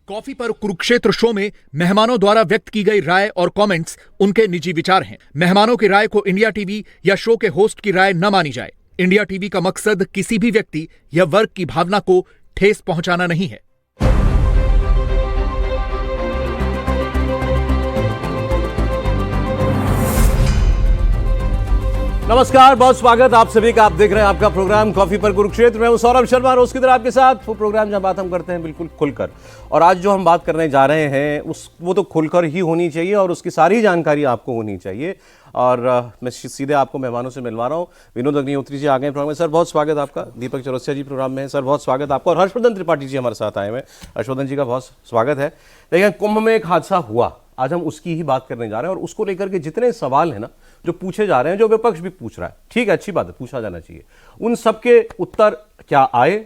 Coffee पर Kurukshetra show में मेहमानों द्वारा व्यक्त की गई राय और कमेंट्स उनके निजी विचार हैं। मेहमानों की राय को इंडिया टीवी या शो के होस्ट की राय न मानी जाए। इंडिया टीवी का मकसद किसी भी व्यक्ति या वर्ग की भावना को ठेस पहुंचाना नहीं है। नमस्कार, बहुत स्वागत आप सभी का। आप देख रहे हैं आपका प्रोग्राम कॉफी पर कुरुक्षेत्र। मैं हूं सौरभ शर्मा, रोज की तरह आपके साथ। वो प्रोग्राम जहां बात हम करते हैं बिल्कुल खुलकर, और आज जो हम बात करने जा रहे हैं वो तो खुलकर ही होनी चाहिए और उसकी सारी जानकारी आपको होनी चाहिए। और मैं सीधे आपको मेहमानों से मिलवा रहा हूँ। विनोद अग्निहोत्री जी आ गए प्रोग्राम में। सर बहुत स्वागत आपका। दीपक चौरसिया जी प्रोग्राम में है। सर बहुत स्वागत आपका। और हर्षवर्धन त्रिपाठी जी हमारे साथ आए हुए। हर्षवर्धन जी का बहुत स्वागत है। देखिए, कुंभ में एक हादसा हुआ, आज हम उसकी ही बात करने जा रहे हैं। और उसको लेकर के जितने सवाल हैं ना, जो पूछे जा रहे हैं, जो विपक्ष भी पूछ रहा है, ठीक है, अच्छी बात है, पूछा जाना चाहिए। उन सबके उत्तर क्या आए,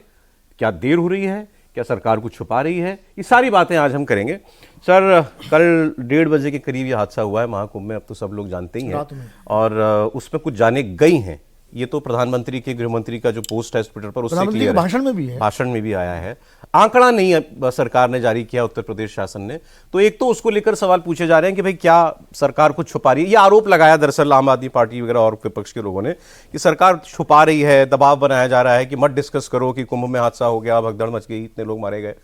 क्या देर हो रही है, क्या सरकार कुछ छुपा रही है, ये सारी बातें आज हम करेंगे। सर, कल 1:30 बजे के करीब ये हादसा हुआ है महाकुंभ में, अब तो सब लोग जानते ही हैं। और उसमें कुछ जाने गई हैं। ये तो प्रधानमंत्री के, गृहमंत्री का जो पोस्ट है ट्विटर पर, उससे क्लियर है। भाषण में भी है, भाषण में भी आया है। आंकड़ा नहीं है सरकार ने जारी किया, उत्तर प्रदेश शासन ने। तो एक तो उसको लेकर सवाल पूछे जा रहे हैं कि भाई क्या सरकार कुछ छुपा रही है। ये आरोप लगाया दरअसल आम आदमी पार्टी वगैरह और विपक्ष के लोगों ने कि सरकार छुपा रही है, दबाव बनाया जा रहा है कि मत डिस्कस करो कि कुंभ में हादसा हो गया, भगदड़ मच गई, इतने लोग मारे गए।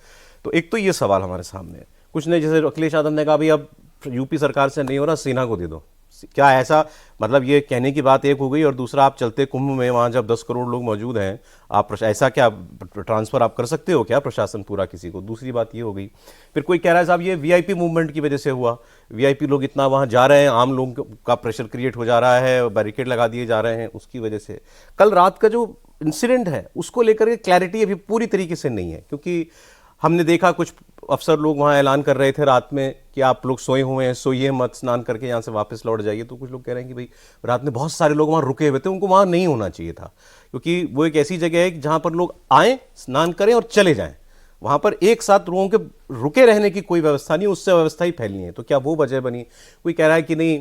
तो एक तो ये सवाल हमारे सामने है। कुछ ने, जैसे अखिलेश यादव ने कहा भाई अब यूपी सरकार से नहीं हो रहा, सेना को दे दो। क्या ऐसा मतलब, ये कहने की बात एक हो गई, और दूसरा आप चलते कुंभ में वहाँ जब 10 करोड़ लोग मौजूद हैं, आप ऐसा क्या ट्रांसफर आप कर सकते हो क्या प्रशासन पूरा किसी को? दूसरी बात ये हो गई। फिर कोई कह रहा है साहब ये वीआईपी मूवमेंट की वजह से हुआ, वीआईपी लोग इतना वहाँ जा रहे हैं, आम लोगों का प्रेशर क्रिएट हो जा रहा है, बैरिकेड लगा दिए जा रहे हैं, उसकी वजह से। कल रात का जो इंसिडेंट है उसको लेकर के क्लैरिटी अभी पूरी तरीके से नहीं है, क्योंकि हमने देखा कुछ अफसर लोग वहाँ ऐलान कर रहे थे रात में कि आप लोग सोए हुए हैं, सोइए मत, स्नान करके यहाँ से वापस लौट जाइए। तो कुछ लोग कह रहे हैं कि भाई रात में बहुत सारे लोग वहाँ रुके हुए थे, उनको वहाँ नहीं होना चाहिए था, क्योंकि वो एक ऐसी जगह है कि जहाँ पर लोग आएँ, स्नान करें और चले जाएं। वहाँ पर एक साथ लोगों के रुके रहने की कोई व्यवस्था नहीं, उससे व्यवस्था ही फैली है। तो क्या वो वजह बनी? कोई कह रहा है कि नहीं,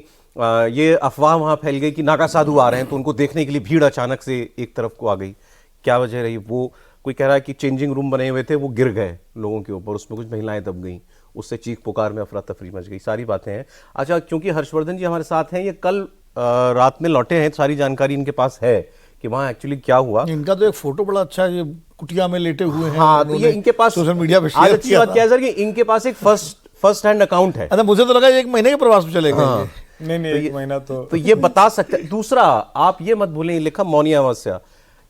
ये अफवाह वहाँ फैल गई कि नागा साधु आ रहे हैं, तो उनको देखने के लिए भीड़ अचानक से एक तरफ को आ गई। क्या वजह रही वो? कोई कह रहा है कि चेंजिंग रूम बने हुए थे, वो गिर गए लोगों के ऊपर, उसमें कुछ महिलाएं दब गईं, उससे चीख पुकार में अफरा तफरी मच गई। सारी बातें हैं। अच्छा, क्योंकि हर्षवर्धन जी हमारे साथ हैं, ये कल रात में लौटे हैं, सारी जानकारी इनके पास है कि वहाँ एक्चुअली क्या हुआ। इनका तो एक फोटो बड़ा अच्छा है, ये कुटिया में लेटे हुए हैं। हाँ, तो ये इनके पास सोशल मीडिया पे आज अच्छी बात क्या है सर कि इनके पास एक फर्स्ट हैंड अकाउंट है। अच्छा, मुझे तो लगा 1 महीने के प्रवास में चले गए। हाँ। नहीं, 1 महीना तो ये बता सकते। दूसरा, आप ये मत भूलें, लिखा मौनी अमावस्या,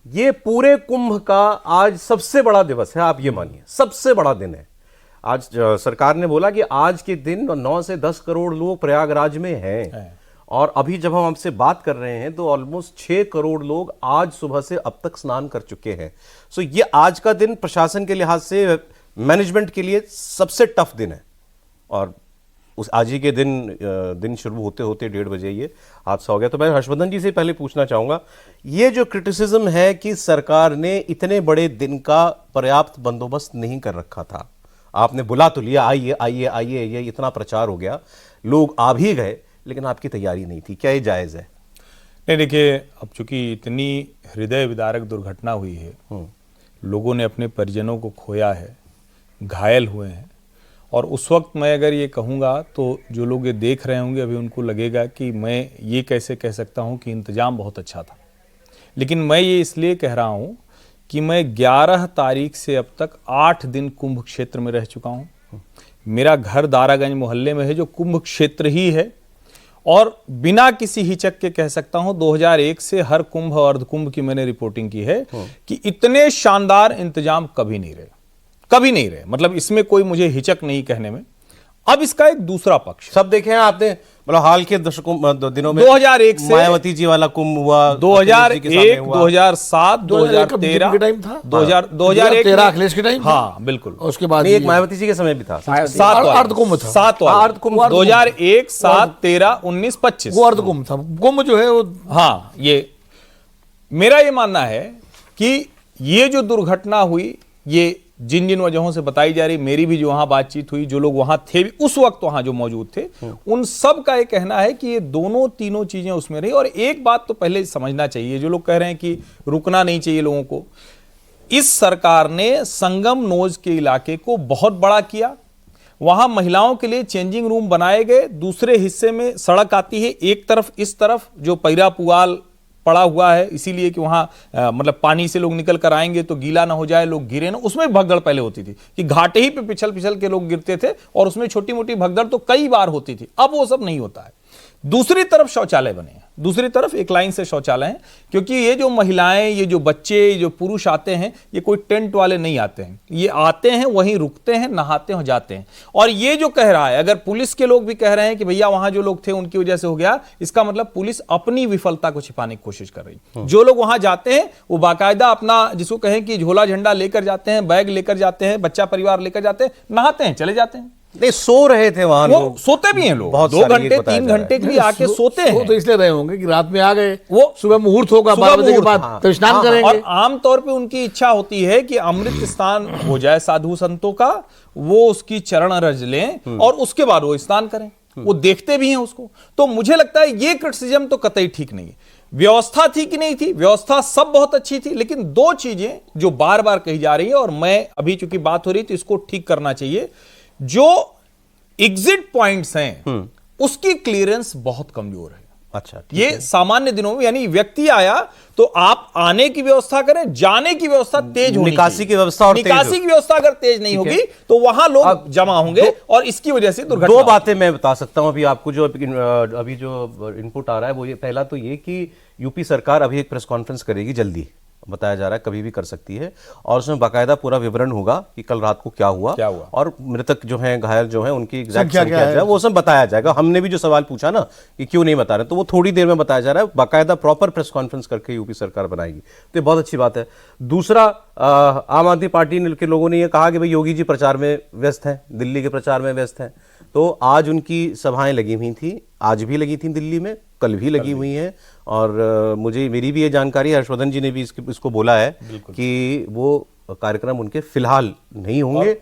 ये पूरे कुंभ का आज सबसे बड़ा दिवस है। आप ये मानिए, सबसे बड़ा दिन है आज। सरकार ने बोला कि आज के दिन 9 से 10 करोड़ लोग प्रयागराज में हैं। और अभी जब हम आपसे बात कर रहे हैं तो ऑलमोस्ट 6 करोड़ लोग आज सुबह से अब तक स्नान कर चुके हैं। सो ये आज का दिन प्रशासन के लिहाज से, मैनेजमेंट के लिए सबसे टफ दिन है। और उस आज ही के दिन शुरू होते होते 1:30 बजे ये हादसा हो गया। तो मैं हर्षवर्धन जी से पहले पूछना चाहूँगा, ये जो क्रिटिसिज्म है कि सरकार ने इतने बड़े दिन का पर्याप्त बंदोबस्त नहीं कर रखा था, आपने बुला तो लिया, आइए आइए आइए, ये इतना प्रचार हो गया, लोग आ भी गए, लेकिन आपकी तैयारी नहीं थी, क्या ये जायज़ है? नहीं, देखिए, अब चूंकि इतनी हृदय विदारक दुर्घटना हुई है, लोगों ने अपने परिजनों को खोया है, घायल हुए हैं, और उस वक्त मैं अगर ये कहूँगा तो जो लोग ये देख रहे होंगे अभी उनको लगेगा कि मैं ये कैसे कह सकता हूँ कि इंतज़ाम बहुत अच्छा था। लेकिन मैं ये इसलिए कह रहा हूँ कि मैं 11 तारीख से अब तक 8 दिन कुंभ क्षेत्र में रह चुका हूँ। मेरा घर दारागंज मोहल्ले में है, जो कुंभ क्षेत्र ही है, और बिना किसी हिचक के कह सकता हूँ 2001 से हर कुंभ और अर्धकुंभ की मैंने रिपोर्टिंग की है कि इतने शानदार इंतजाम कभी नहीं रहे, कभी नहीं रहे। मतलब इसमें कोई मुझे हिचक नहीं कहने में। अब इसका एक दूसरा पक्ष, सब देखे हैं आपने, मतलब हाल के दिनों में 2001 से मायावती जी वाला कुंभ हुआ, 2001, 2007, 2013 टाइम था, 2001 अखिलेश के टाइम। हाँ बिल्कुल, उसके बाद एक मायावती जी के समय भी था, 7 अर्धकुंभ 2001, 7, 13, 19, 25 वो अर्धकुंभ था। कुंभ जो है वो, हाँ, ये मेरा ये मानना है कि ये जो दुर्घटना हुई, ये जिन जिन वजहों से बताई जा रही, मेरी भी जो वहां बातचीत हुई, जो लोग वहां थे उस वक्त वहां जो मौजूद थे, उन सब का ये कहना है कि ये तीनों चीजें उसमें रही। और एक बात तो पहले समझना चाहिए, जो लोग कह रहे हैं कि रुकना नहीं चाहिए लोगों को, इस सरकार ने संगम नोज के इलाके को बहुत बड़ा किया, वहां महिलाओं के लिए चेंजिंग रूम बनाए गए, दूसरे हिस्से में सड़क आती है, एक तरफ इस तरफ जो पैरा पुआल पड़ा हुआ है, इसीलिए कि वहां मतलब पानी से लोग निकल कर आएंगे तो गीला ना हो जाए, लोग गिरे ना। उसमें भगदड़ पहले होती थी कि घाटे ही पे पिछल पिछल के लोग गिरते थे और उसमें छोटी मोटी भगदड़ तो कई बार होती थी। अब वो सब नहीं होता है। दूसरी तरफ शौचालय बने हैं, दूसरी तरफ एक लाइन से शौचालय हैं, क्योंकि ये जो महिलाएं, ये जो बच्चे, ये जो पुरुष आते हैं, ये कोई टेंट वाले नहीं आते हैं, ये आते हैं वहीं रुकते हैं, नहाते हैं, जाते हैं। और ये जो कह रहा है, अगर पुलिस के लोग भी कह रहे हैं कि भैया वहां जो लोग थे उनकी वजह से हो गया, इसका मतलब पुलिस अपनी विफलता को छिपाने की कोशिश कर रही। जो लोग वहां जाते हैं वो बाकायदा अपना, जिसको कहें कि झोला झंडा लेकर जाते हैं, बैग लेकर जाते हैं, बच्चा परिवार लेकर जाते हैं, नहाते हैं, चले जाते हैं। नहीं, सो रहे थे वहां वो लोग, सोते भी हैं लोग, बहुत 2 सारे ये घंटे बताया 3 जा रहा है। घंटे भी आके सोते हैं। तो इसलिए रहे होंगे कि रात में आ गए, वो सुबह मुहूर्त होगा, सुबह 12 बजे के मुहूर्त, बाद हाँ, तो स्नान हाँ, करेंगे। और आमतौर पे उनकी इच्छा होती है कि अमृत स्नान हो जाए साधु संतों का, वो उसकी चरण रज लें और उसके बाद वो स्नान करें। वो देखते भी हैं उसको। तो मुझे लगता है ये क्रिटिसिज्म तो कतई ठीक नहीं है। व्यवस्था थी कि नहीं थी, व्यवस्था सब बहुत अच्छी थी, लेकिन 2 चीजें जो बार बार कही जा रही है, और मैं अभी चूंकि बात हो रही थी इसको ठीक करना चाहिए। जो एग्जिट पॉइंट्स हैं उसकी क्लियरेंस बहुत कमजोर है। अच्छा, ये सामान्य दिनों में, यानी व्यक्ति आया तो आप आने की व्यवस्था करें, जाने की व्यवस्था तेज होनी निकासी चाहिए। की व्यवस्था और निकासी की व्यवस्था अगर तेज नहीं होगी तो वहां लोग जमा होंगे और इसकी वजह से दुर्घटना। 2 बातें मैं बता सकता हूं अभी आपको, जो अभी जो इनपुट आ रहा है वो ये, पहला तो ये कि यूपी सरकार अभी एक प्रेस कॉन्फ्रेंस करेगी, जल्दी बताया जा रहा है, कभी भी कर सकती है, और उसमें बाकायदा पूरा विवरण होगा कि कल रात को क्या हुआ और मृतक जो हैं, घायल जो हैं, उनकी एग्जैक्ट संख्या क्या है, वो सब बताया जाएगा। हमने भी जो सवाल पूछा ना कि क्यों नहीं बता रहे, तो वो थोड़ी देर में बताया जा रहा है, बाकायदा प्रॉपर प्रेस कॉन्फ्रेंस करके यूपी सरकार बनाएगी, तो ये बहुत अच्छी बात है। दूसरा, आम आदमी पार्टी के लोगों ने ये कहा कि भाई योगी जी प्रचार में व्यस्त हैं, दिल्ली के प्रचार में व्यस्त हैं, तो आज उनकी सभाएं लगी हुई थी, आज भी लगी थी दिल्ली में, कल भी लगी हुई हैं, और मुझे, मेरी भी ये जानकारी, हर्षवर्धन जी ने भी इसको बोला है कि वो कार्यक्रम उनके फिलहाल नहीं होंगे।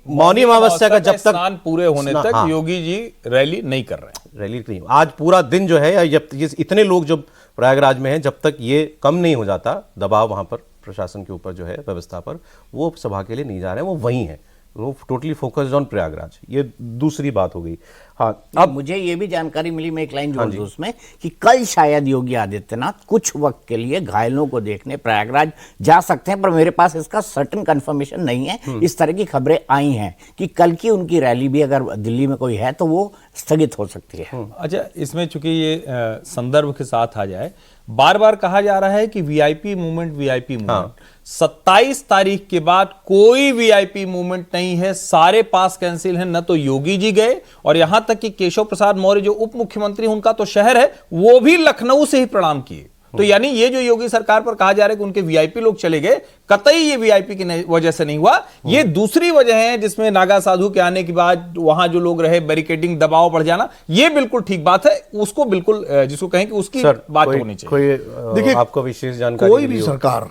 मौनी अमावस्या का जब तक स्नान पूरे होने तक योगी जी रैली नहीं कर रहे हैं। रैली नहीं, आज पूरा दिन जो है, या जब इतने लोग जब प्रयागराज में हैं, जब तक ये कम नहीं हो जाता दबाव वहां पर प्रशासन के ऊपर जो है, व्यवस्था पर, वो सभा के लिए नहीं जा रहे हैं, वो वहीं है, वो टोटली फोकस्ड ऑन प्रयागराज। ये दूसरी बात हो गई। हाँ, अब मुझे ये भी जानकारी मिली, मैं एक लाइन जोड़ दूं उसमें, कि कल शायद योगी आदित्यनाथ कुछ वक्त के लिए घायलों को देखने प्रयागराज जा सकते हैं, पर मेरे पास इसका सर्टेन कंफर्मेशन नहीं है। इस तरह की खबरें आई हैं कि कल की उनकी रैली भी अगर दिल्ली में कोई है तो वो स्थगित हो सकती है। अच्छा, इसमें चूंकि ये संदर्भ के साथ आ जाए, बार बार कहा जा रहा है कि वीआईपी मूवमेंट, वीआईपी मूवमेंट। 27 तारीख के बाद कोई वीआईपी मूवमेंट नहीं है, सारे पास कैंसिल हैं। न तो योगी जी गए, और यहां तक कि केशव प्रसाद मौर्य जो उप मुख्यमंत्री, उनका तो शहर है, वो भी लखनऊ से ही प्रणाम किए। तो यानी ये जो योगी सरकार पर कहा जा रहा है कि उनके वीआईपी लोग चले गए, कतई ये वीआईपी की वजह से नहीं हुआ। ये दूसरी वजह है जिसमें नागा साधु के आने के बाद वहां जो लोग रहे, बैरिकेडिंग, दबाव बढ़ जाना, ये बिल्कुल ठीक बात है, उसको बिल्कुल जिसको कहें कि उसकी बात होनी चाहिए। देखिए, आपको विशेष जानकारी, कोई भी सरकार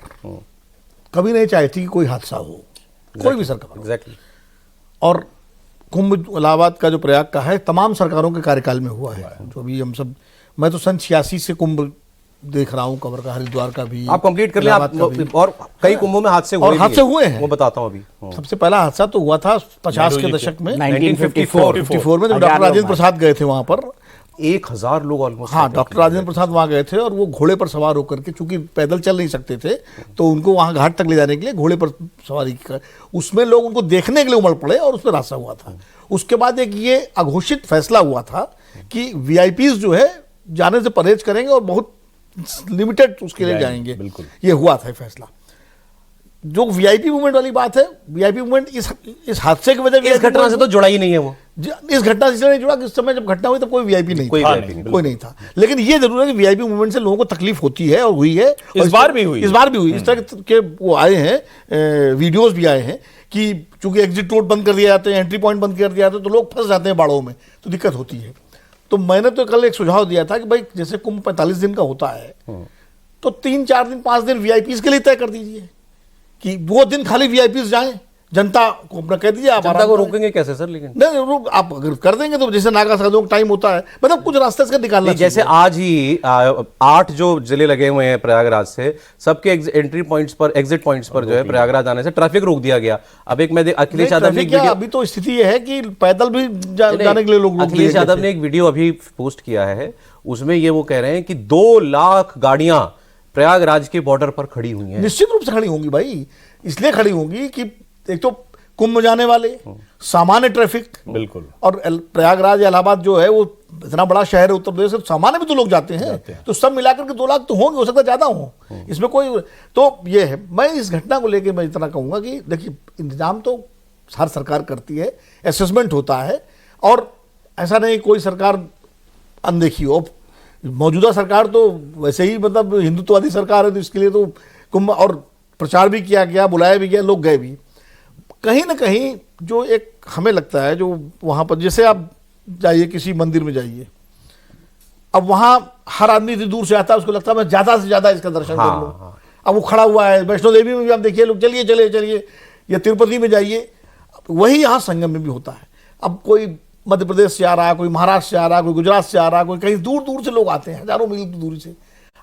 कभी नहीं चाहती कि कोई हादसा हो, कोई भी सरकार। एग्जैक्टली। और कुंभ इलाहाबाद का जो प्रयाग का है, तमाम सरकारों के कार्यकाल में हुआ है। जो अभी हम सब, मैं तो सन 86 से कुंभ देख रहा हूं, कवर का, हरिद्वार का भी। आप कंप्लीट कर लें, और कई कुंभों में हादसे हुए हैं, वो बताता हूं अभी। सबसे पहला हादसा तो हुआ था 50 के दशक में, 1954 में, जब डॉक्टर राजेंद्र प्रसाद गए थे वहां पर। 1000 लोग ऑलमोस्ट। हाँ, डॉक्टर राजेंद्र प्रसाद वहां गए थे, और वो घोड़े पर सवार होकर के, चूंकि पैदल चल नहीं सकते थे, तो उनको वहां घाट तक ले जाने के लिए घोड़े पर सवारी कर, उसमें लोग उनको देखने के लिए उमड़ पड़े, और उसमें हादसा हुआ था। उसके बाद एक ये अघोषित फैसला हुआ था कि वीआईपीज जो है जाने से परहेज करेंगे और बहुत लिमिटेड उसके लिए जाएंगे। बिल्कुल, ये हुआ था फैसला। जो वीआईपी मूवमेंट वाली बात है, वीआईपी मूवमेंट इस हादसे की वजह, इस घटना से तो जुड़ा ही नहीं है वो। इस घटना से नहीं जुड़ा कि उस समय जब घटना हुई तब कोई वीआईपी नहीं, कोई नहीं था। लेकिन ये जरूर है कि वीआईपी मूवमेंट से लोगों को तकलीफ होती है, और हुई है, इस बार भी हुई। इस तरह के वो आए हैं, वीडियोस भी आए हैं कि चूंकि एग्जिट रोड बंद कर दिया जाते हैं, एंट्री पॉइंट बंद कर दिया जाता है, तो लोग फंस जाते हैं बाड़ों में, तो दिक्कत होती है। तो मैंने तो कल एक सुझाव दिया था कि भाई, जैसे कुंभ 45 दिन का होता है, तो 3, 4 दिन, 5 दिन वीआईपीज के लिए तय कर दीजिए कि वो दिन खाली वीआईपीज जाएं, जनता को अपना कह दीजिए आप जनता आराम को करें। रोकेंगे कैसे सर? लेकिन नहीं आप अगर कर देंगे तो जैसे नागा साधुओं का टाइम होता है, मतलब कुछ रास्ते से निकालना नहीं, जैसे आज ही 8 जो जिले लगे हुए हैं प्रयागराज से, सबके एंट्री पॉइंट्स पर, एग्जिट पॉइंट्स पर जो है प्रयागराज आने से ट्रैफिक रोक दिया गया। अब एक मैं अखिलेश यादव ने ट्रैफिक एक क्या, वीडियो, अभी तो स्थिति ये है कि पैदल भी जाने के लिए लोग रोक दिए अखिलेश गए यादव थे। ने एक वीडियो अभी पोस्ट किया है, उसमें ये वो कह रहे हैं कि 2 लाख गाड़ियां प्रयागराज के बॉर्डर पर खड़ी हुई हैं। निश्चित रूप से खड़ी होंगी भाई, इसलिए खड़ी होंगी कि एक तो कुंभ में जाने वाले, सामान्य ट्रैफिक, बिल्कुल। और प्रयागराज इलाहाबाद जो है वो इतना बड़ा शहर है उत्तर प्रदेश से, सामान्य भी तो लोग जाते हैं, तो सब मिलाकर के 2 लाख तो होंगे, हो सकता है ज्यादा हो, इसमें कोई तो ये है। मैं इस घटना को लेकर मैं इतना कहूंगा कि देखिए, इंतजाम तो हर सरकार करती है, असेसमेंट होता है, और ऐसा नहीं कोई सरकार अनदेखी हो। मौजूदा सरकार तो वैसे ही मतलब हिंदुत्ववादी सरकार है, तो इसके लिए तो कुंभ और प्रचार भी किया गया, बुलाया भी गया, लोग गए भी। कहीं ना कहीं जो एक हमें लगता है, जो वहाँ पर जैसे आप जाइए किसी मंदिर में जाइए, अब वहाँ हर आदमी इतनी दूर से आता है, उसको लगता है मैं ज़्यादा से ज़्यादा इसका दर्शन कर लूँ। अब वो खड़ा हुआ है, वैष्णो देवी में भी आप देखिए लोग चलिए चलिए चलिए, या तिरुपति में जाइए, वही यहाँ संगम में भी होता है। अब कोई मध्य प्रदेश से आ रहा है, कोई महाराष्ट्र से आ रहा है, कोई गुजरात से आ रहा है, कोई कहीं दूर दूर से लोग आते हैं, हजारों मील की दूरी से।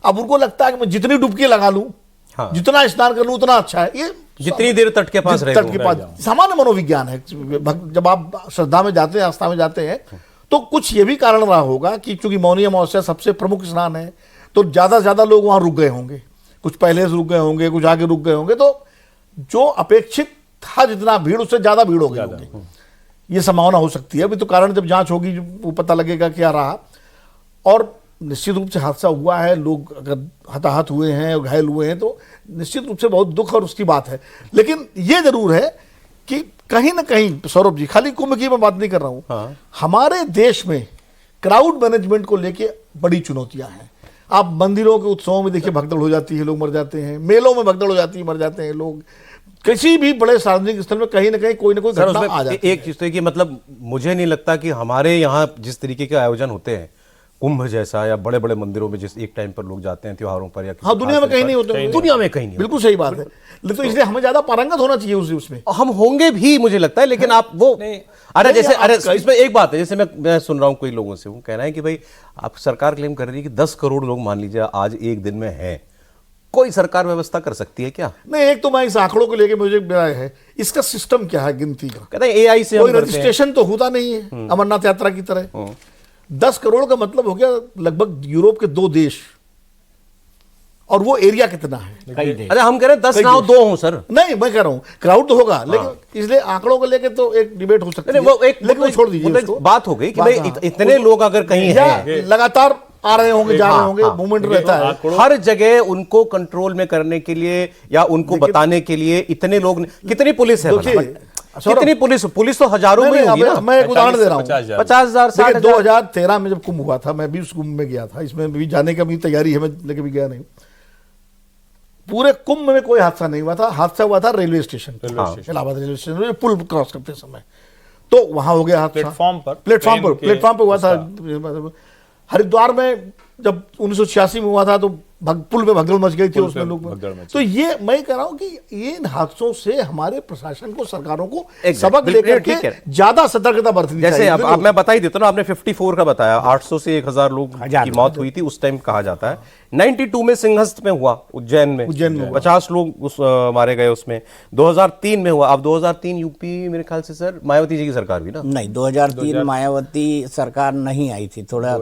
अब उनको लगता है कि मैं जितनी डुबकी लगा लूँ, जितना स्नान कर लूँ उतना अच्छा है, ये जितनी देर तट के पास रहे, तट के पास सामान्य मनोविज्ञान है। जब आप श्रद्धा में जाते हैं, आस्था में जाते हैं, तो कुछ ये भी कारण रहा होगा कि चूंकि मौनी अमावस्या सबसे प्रमुख स्नान है, तो ज्यादा से ज्यादा लोग वहां रुक गए होंगे, कुछ पहले से रुक गए होंगे, कुछ आगे रुक गए होंगे, तो जो अपेक्षित था जितना भीड़, उससे ज्यादा भीड़ हो गई होगी, ये संभावना हो सकती है। अभी तो कारण जब जांच होगी वो पता लगेगा क्या रहा। और निश्चित रूप से हादसा हुआ है, लोग अगर हताहत हुए हैं और घायल हुए हैं तो निश्चित रूप से बहुत दुख और उसकी बात है। लेकिन ये जरूर है कि कहीं ना कहीं, सौरभ जी, खाली कुंभ की मैं बात नहीं कर रहा हूं, हमारे देश में क्राउड मैनेजमेंट को लेके बड़ी चुनौतियां हैं। आप मंदिरों के उत्सवों में देखिए, भगदड़ हो जाती है, लोग मर जाते हैं, मेलों में भगदड़ हो जाती है, मर जाते हैं लोग, किसी भी बड़े सार्वजनिक स्थल में कहीं ना कहीं कोई ना कोई घटना आ जाती है। एक चीज तो है कि मतलब मुझे नहीं लगता कि हमारे यहाँ जिस तरीके के आयोजन होते हैं, कुंभ जैसा या बड़े बड़े मंदिरों में जिस एक टाइम पर लोग जाते हैं त्योहारों पर, या हाँ, दुनिया में कहीं नहीं होते, दुनिया में कहीं नहीं, बिल्कुल सही बात है। तो इसलिए हमें ज्यादा पारंगत होना चाहिए उसमें। हम होंगे भी मुझे लगता है, लेकिन आप वो अरे जैसे, अरे इसमें एक बात है, जैसे मैं सुन रहा हूं कोई लोगों से, वो कह रहा है कि भाई आप सरकार क्लेम कर रही है कि 10 करोड़ लोग मान लीजिए आज एक दिन में हैं, कोई सरकार व्यवस्था कर सकती है क्या? नहीं, एक तो मैं इस आंकड़ों को लेके मुझे राय है, इसका सिस्टम क्या है गिनती का? कहते हैं एआई से कोई रजिस्ट्रेशन तो होता नहीं है अमरनाथ यात्रा की तरह। 10 करोड़ का मतलब हो गया लगभग यूरोप के 2 देश, और वो एरिया कितना है? अरे हम कह रहे हैं 10 ना हो 2 हो सर। नहीं, मैं कह रहा हूँ क्राउड तो होगा, लेकिन इसलिए आंकड़ों को लेके तो एक डिबेट हो सकती है, वो एक लेकिन वो छोड़ दीजिए उसको। बात हो गई कि भाई इतने लोग अगर कहीं हैं, लगातार आ रहे होंगे, जा रहे होंगे, मूवमेंट रहता है हर जगह, उनको कंट्रोल में करने के लिए या उनको बताने के लिए इतने लोग, कितनी पुलिस है? कितनी पुलिस तो हजारों में होगी ना। मैं एक उदाहरण दे रहा हूँ, 50,000 60,000। 2013 में जब कुंभ हुआ था, मैं भी उस कुंभ में गया था, इसमें भी जाने की भी तैयारी है, मैं लेके भी गया नहीं। पूरे कुंभ में कोई हादसा नहीं हुआ था। हादसा हुआ था railway station, Allahabad railway station, पुल क्रॉस करते समय, तो वहां हो गया हादसा। प्लेटफॉर्म पर हुआ था। हरिद्वार में जब 1986 में हुआ था, तो पुल पे भगदड़ मच गई थी, उसमें लोग। तो ये मैं कह रहा हूं कि इन हादसों से हमारे प्रशासन को, सरकारों को सबक लेकर के ज्यादा सतर्कता बरतनी चाहिए। जैसे अब मैं बता ही देता हूं, आपने 54 का बताया, 800 से 1000 लोग की मौत हुई थी उस टाइम कहा जाता है। 92 में सिंहस्थ में हुआ, उज्जैन में 50 लोग मारे गए उसमें। 2003 में हुआ। अब 2003 यूपी मेरे ख्याल से सर मायावती जी की सरकार भी ना? नहीं, 2003 मायावती सरकार नहीं आई थी, थोड़ा आ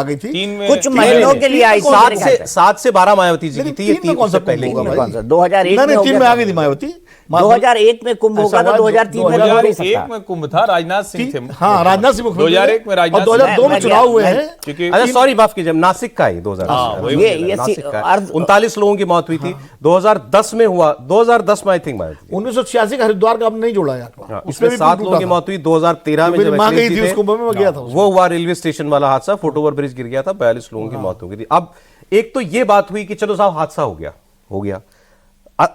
गई थी कुछ महीनों के लिए आई। 7 से 12 मायावती जी की थी, ये 3 से पहले 2001 में आ गई थी मायावती। 2001 में कुंभ होगा तो 2003 में नहीं सकता। 2001 में कुंभ था, राजनाथ सिंह थे। हाँ, राजनाथ सिंह 2001 में राजनाथ, 2002 में चुनाव हुए हैं। अच्छा सॉरी, माफ कीजिए, नासिक का ही 2000 39 लोगों की मौत हुई थी। 2010 में हुआ, 2010 में आई थिंक 1986 का हरिद्वार का अब नहीं जोड़ा यार, उसमें 7 लोगों की मौत हुई। 2013 में जब गई थी उसको, मैं गया था, वो हुआ रेलवे स्टेशन वाला हादसा, फुट ओवर ब्रिज गिर गया था, 42 लोगों की मौत हो गई थी। अब एक तो ये बात हुई कि चलो साहब हादसा हो गया।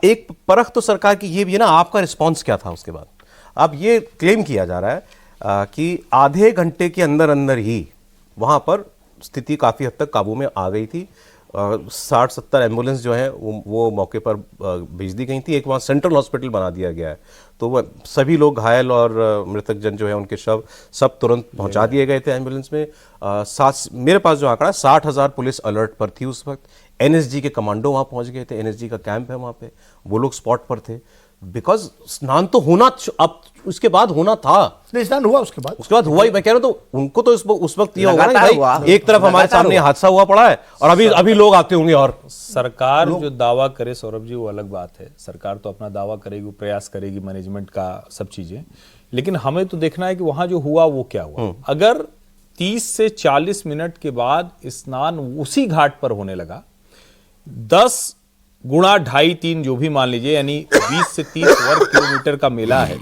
एक परख तो सरकार की ये भी है ना, आपका रिस्पांस क्या था उसके बाद? अब ये क्लेम किया जा रहा है कि आधे घंटे के अंदर अंदर ही वहां पर स्थिति काफी हद तक काबू में आ गई थी। 60-70 एम्बुलेंस जो है वो मौके पर भेज दी गई थी। एक वहाँ सेंट्रल हॉस्पिटल बना दिया गया है, तो वह सभी लोग घायल और मृतक जन जो है उनके शव सब तुरंत पहुंचा दिए गए थे एम्बुलेंस में। मेरे पास जो आंकड़ा 60,000 पुलिस अलर्ट पर थी उस वक्त। एनएसजी के कमांडो वहाँ पहुँच गए थे, एनएसजी का कैंप है वहाँ पे, वो लोग स्पॉट पर थे। बिकॉज स्नान तो होना, अब उसके बाद होना था, नहीं स्नान हुआ उसके बाद हुआ ही। मैं कह रहा हूँ तो उनको तो उस वक्त ये होगा ना लगातार कि हुआ। भाई एक तरफ हमारे सामने हादसा हुआ पड़ा है और अभी लोग आते होंगे। और सरकार जो दावा करे सौरभ जी, वो अलग बात है। सरकार तो अपना दावा करेगी, प्रयास करेगी, मैनेजमेंट का सब चीजें, लेकिन हमें तो देखना है कि वहां जो हुआ वो क्या हुआ। अगर 30 से 40 मिनट के बाद स्नान उसी घाट पर होने लगा, 10 गुणा 2.5-3 जो भी मान लीजिए, यानी 20 से 30 वर्ग किलोमीटर का मेला है,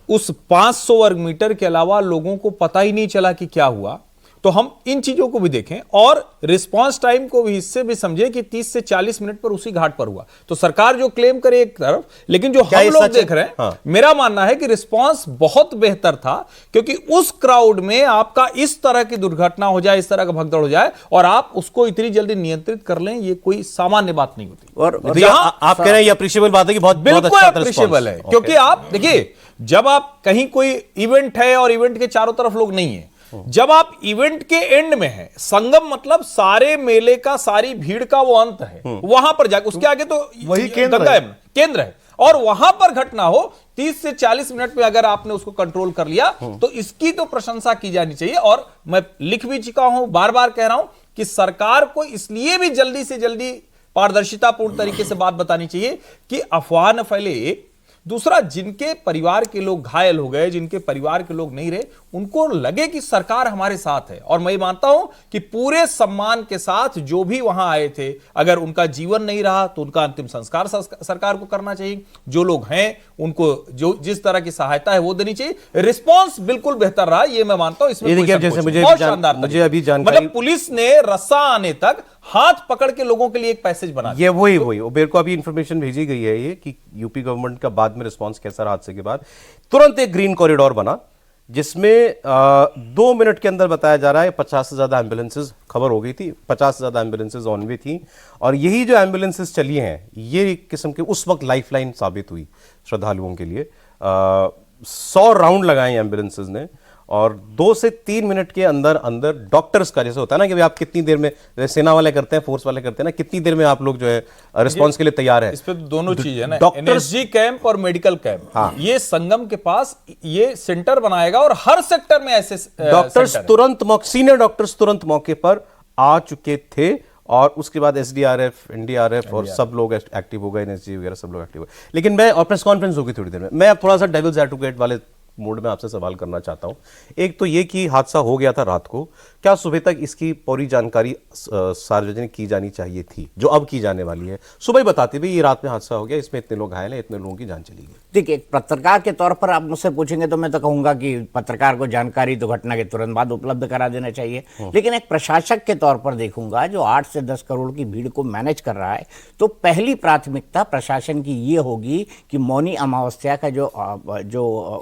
उस 500 वर्ग मीटर के अलावा लोगों को पता ही नहीं चला कि क्या हुआ। तो हम इन चीजों को भी देखें और रिस्पांस टाइम को भी इससे भी समझे कि 30 से 40 मिनट पर उसी घाट पर हुआ। तो सरकार जो क्लेम करे एक तरफ, लेकिन जो हम लोग देख रहे हैं, हाँ। मेरा मानना है कि रिस्पांस बहुत बेहतर था, क्योंकि उस क्राउड में आपका इस तरह की दुर्घटना हो जाए, इस तरह का भगदड़ हो जाए और आप उसको इतनी जल्दी नियंत्रित कर लें, ये कोई सामान्य बात नहीं होती। और तो आप कह रहे हैं ये अप्रिशिएबल बात है कि बहुत बिल्कुल अच्छा अप्रिशिएबल है, क्योंकि आप देखिए, जब आप कहीं कोई इवेंट है और इवेंट के चारों तरफ लोग नहीं है, जब आप इवेंट के एंड में है, संगम मतलब सारे मेले का, सारी भीड़ का वो अंत है, वहां पर जाकर उसके आगे तो वही केंद्र गंगा है। केंद्र है, और वहां पर घटना हो 30 से 40 मिनट में अगर आपने उसको कंट्रोल कर लिया तो इसकी तो प्रशंसा की जानी चाहिए। और मैं लिख भी चुका हूं, बार बार कह रहा हूं कि सरकार को इसलिए भी जल्दी से जल्दी पारदर्शितापूर्ण तरीके से बात बतानी चाहिए कि अफवाह न फैले। एक दूसरा, जिनके परिवार के लोग घायल हो गए, जिनके परिवार के लोग नहीं रहे, उनको लगे कि सरकार हमारे साथ है। और मैं मानता हूं कि पूरे सम्मान के साथ जो भी वहां आए थे, अगर उनका जीवन नहीं रहा तो उनका अंतिम संस्कार सरकार को करना चाहिए। जो लोग हैं उनको जो जिस तरह की सहायता है वो देनी चाहिए। रिस्पांस बिल्कुल बेहतर रहा, ये मैं मानता हूं। इसमें जैसे मुझे अभी जानकारी, मतलब पुलिस ने रस्सा आने तक हाथ पकड़ के लोगों के लिए एक पैसेज बना दिया। ये वही मेरे को अभी इंफॉर्मेशन भेजी गई है ये कि यूपी गवर्नमेंट का बाद में रिस्पांस कैसा रहा हादसे के बाद। तुरंत एक ग्रीन कॉरिडोर बना जिसमें 2 मिनट के अंदर बताया जा रहा है 50 से ज्यादा एम्बुलेंसेज, खबर हो गई थी 50 से ज्यादा एम्बुलेंसेज ऑन वे थी। और यही जो एम्बुलेंसेज चली हैं, ये एक किस्म के उस वक्त लाइफलाइन साबित हुई श्रद्धालुओं के लिए। 100 राउंड लगाए एम्बुलेंसेज ने और 2 से 3 मिनट के अंदर अंदर डॉक्टर्स का, जैसे होता है ना कि भाई आप कितनी देर में, सेना वाले करते हैं, फोर्स वाले करते हैं ना, कितनी देर में आप लोग जो है रिस्पांस के लिए तैयार है। इस पे दोनों चीज है ना, डॉक्टर्स, एनएसजी कैंप और मेडिकल कैंप। हाँ। ये संगम के पास ये सेंटर बनाएगा और हर सेक्टर में ऐसे डॉक्टर्स तुरंत सीनियर डॉक्टर्स तुरंत मौके पर आ चुके थे और उसके बाद एसडीआरएफ, एनडीआरएफ और सब लोग एक्टिव हो गए, एनएसजी वगैरह सब लोग एक्टिव हो गए। लेकिन मैं, और प्रेस कॉन्फ्रेंस होगी थोड़ी देर में, मैं अब थोड़ा सा डेविल्स एडवोकेट वाले मोड में आपसे सवाल करना चाहता हूं। एक तो ये कि हादसा हो गया था रात को, क्या सुबह तक इसकी पूरी जानकारी सार्वजनिक की जानी चाहिए थी, जो अब की जाने वाली है? सुबह ही बताते भी ये रात में हादसा हो गया, इसमें इतने लोग घायल हैं, इतने लोगों की जान चली गई। देखिए, एक पत्रकार के तौर पर आप मुझसे पूछेंगे तो मैं तो कहूंगा कि पत्रकार को जानकारी तो घटना के तुरंत बाद उपलब्ध करा देना चाहिए। लेकिन एक प्रशासक के तौर पर देखूंगा, जो 8 से 10 करोड़ की भीड़ को मैनेज कर रहा है, तो पहली प्राथमिकता प्रशासन की ये होगी कि मौनी अमावस्या का जो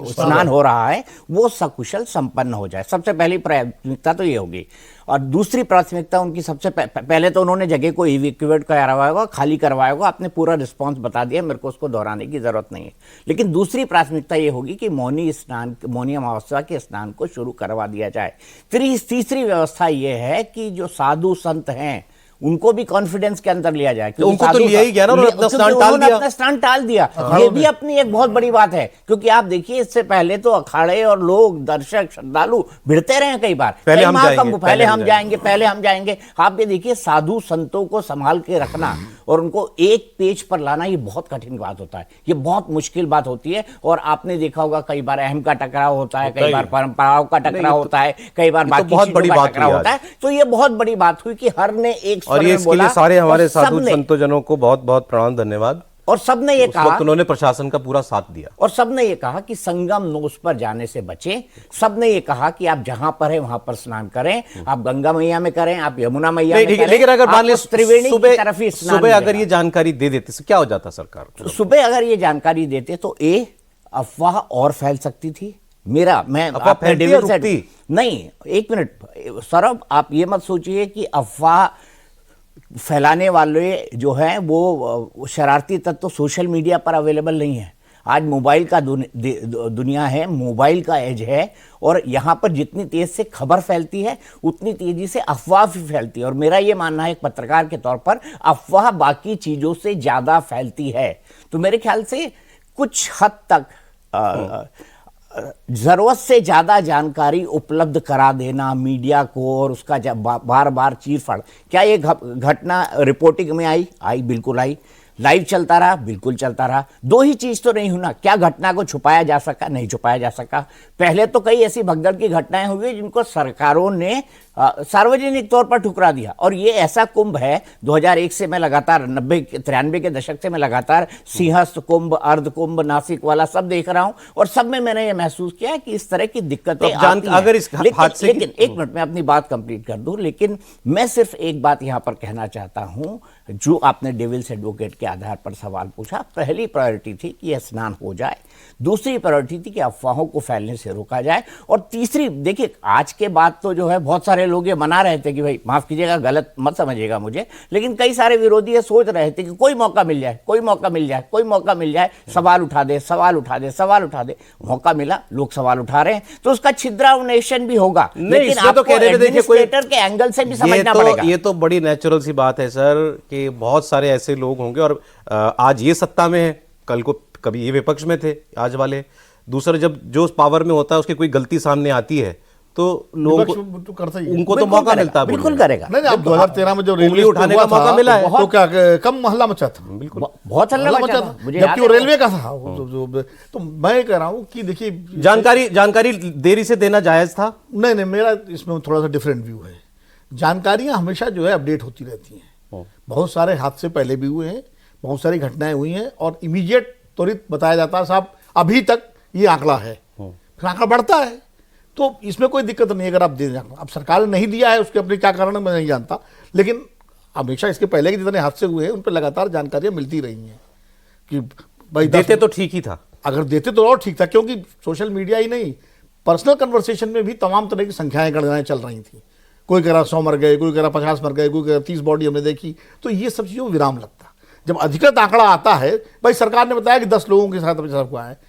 स्नान हो रहा है वो सकुशल संपन्न हो जाए। सबसे पहली प्राथमिकता तो ये होगी। और दूसरी प्राथमिकता उनकी सबसे पहले तो उन्होंने जगह को इवैक्यूएट करवाया होगा, खाली करवाया होगा, आपने पूरा रिस्पांस बता दिया, मेरे को उसको दोहराने की जरूरत नहीं है। लेकिन दूसरी प्राथमिकता ये होगी कि मौनी अमावस्या के स्नान को शुरू करवा दिया जाए। तीसरी व्यवस्था ये है कि जो साधु संत हैं उनको भी कॉन्फिडेंस के अंदर लिया जाए। उनको तो लिया ही गया ना, अपना स्नान टाल दिया। ये भी अपनी एक बहुत बड़ी बात है, क्योंकि आप देखिए इससे पहले तो अखाड़े और लोग, दर्शक, श्रद्धालु भिड़ते रहे कई बार, पहले हम जाएंगे। आप ये देखिए, साधु संतों को संभाल के रखना और उनको एक पेज पर लाना, ये बहुत कठिन बात होता है, ये बहुत मुश्किल बात होती है। और आपने देखा होगा कई बार अहम का टकराव होता है, कई बार परंपराओं का टकराव होता है, कई बार बाकी चीजों का टकराव होता है। तो ये बहुत बड़ी बात हुई कि हर ने एक, और ये इसके लिए सारे हमारे साधु संतों को बहुत बहुत प्रणाम, धन्यवाद। और सबने ये कहा, उन्होंने प्रशासन का पूरा साथ दिया, और सबने ये कहा कि संगम नोस पर जाने से बचें। सबने ये कहा कि आप जहां पर है वहां पर स्नान करें, आप गंगा मैया में करें, आप यमुना मैया में करें। लेकिन अगर मान लीजिए त्रिवेणी की तरफ ही स्नान, सुबह अगर ये जानकारी दे देते तो क्या हो जाता सरकार? सुबह अगर ये जानकारी देते तो अफवाह और फैल सकती थी। नहीं, एक मिनट सौरभ, आप ये मत सोचिए कि अफवाह फैलाने वाले जो हैं वो शरारती तत्व तो सोशल मीडिया पर अवेलेबल नहीं है। आज मोबाइल का दुनिया है, मोबाइल का एज है, और यहाँ पर जितनी तेज से खबर फैलती है उतनी तेजी से अफवाह भी फैलती है। और मेरा ये मानना है एक पत्रकार के तौर पर, अफवाह बाकी चीजों से ज्यादा फैलती है। तो मेरे ख्याल से कुछ हद तक जरूरत से ज्यादा जानकारी उपलब्ध करा देना मीडिया को, और उसका बार बार चीरफाड़, क्या ये घटना रिपोर्टिंग में आई बिल्कुल आई, लाइव चलता रहा, बिल्कुल चलता रहा। दो ही चीज तो नहीं होना, क्या घटना को छुपाया जा सका, नहीं छुपाया जा सका। पहले तो कई ऐसी भगदड़ की घटनाएं हुई जिनको सरकारों ने सार्वजनिक तौर पर ठुकरा दिया, और ये ऐसा कुंभ है 2001 से मैं लगातार 93 के दशक से मैं लगातार सिंहस्थ कुंभ, अर्ध कुंभ, नासिक वाला सब देख रहा हूं, और सब में मैंने ये महसूस किया कि इस तरह की दिक्कतें आती हैं। अगर इस हादसे लेकिन एक मिनट में अपनी बात कंप्लीट कर दूं, लेकिन मैं सिर्फ एक बात यहां पर कहना चाहता हूं, जो आपने डेविल्स एडवोकेट के आधार पर सवाल पूछा। पहली प्रायोरिटी थी कि यह स्नान हो जाए, दूसरी प्रायोरिटी थी कि अफवाहों को फैलने से रोका जाए, और तीसरी, देखिए आज के बाद तो जो है बहुत सारे लोग ये मना रहे थे कि भाई माफ कीजिएगा, गलत मत समझिएगा मुझे, लेकिन कई सारे विरोधी ये सोच रहे थे कि कोई मौका मिल जाए, कोई मौका मिल जाए, कोई मौका मिल जाए, सवाल उठा दे, सवाल उठा दे, सवाल उठा दे। मौका मिला, लोग सवाल उठा रहे हैं, तो उसका छिद्रावनेशन भी होगा, लेकिन आपको एडमिनिस्ट्रेटर के एंगल से भी समझना पड़ेगा। ये तो बड़ी नेचुरल सी बात है सर कि बहुत सारे ऐसे लोग होंगे, और आज ये सत्ता में है, कल को कभी ये विपक्ष में थे, आज वाले दूसरे, जब जो पावर में होता है उसकी कोई गलती सामने आती है तो लोगों को तो करता ही, उनको तो मौका मिलता है, बिल्कुल करेगा। नहीं, अब 2013 में जो रेलवे उठाने का मौका मिला है, तो क्या कम हल्ला मचा था, बिल्कुल बहुत हल्ला मचा था, जबकि वो रेलवे का था। तो मैं कह रहा हूँ कि देखिए, जानकारी देरी से देना जायज था। नहीं, मेरा इसमें थोड़ा सा डिफरेंट व्यू है। जानकारियां हमेशा जो है अपडेट होती रहती हैं। बहुत सारे हादसे पहले भी हुए हैं, बहुत सारी घटनाएं हुई हैं, और इमीडिएट त्वरित बताया जाता है साहब अभी तक ये आंकड़ा है, फिर आंकड़ा बढ़ता है, तो इसमें कोई दिक्कत नहीं अगर आप दे दें। अब सरकार ने नहीं दिया है, उसके अपने क्या कारण है मैं नहीं जानता, लेकिन हमेशा इसके पहले के जितने हादसे हुए हैं उन पर लगातार जानकारियां मिलती रही हैं कि भाई देते तो ठीक ही था, अगर देते तो और ठीक था, क्योंकि सोशल मीडिया ही नहीं, पर्सनल कन्वर्सेशन में भी तमाम तरह की संख्याएं गणनाएं चल रही थी। कोई कह रहा 100 मर गए, कोई कह रहा 50 मर गए, कोई कह रहा 30 बॉडी हमने देखी, तो ये सब चीज़ों विराम लगता। जब अधिकृत आंकड़ा आता है, भाई सरकार ने बताया कि 10 लोगों के साथ हुआ है,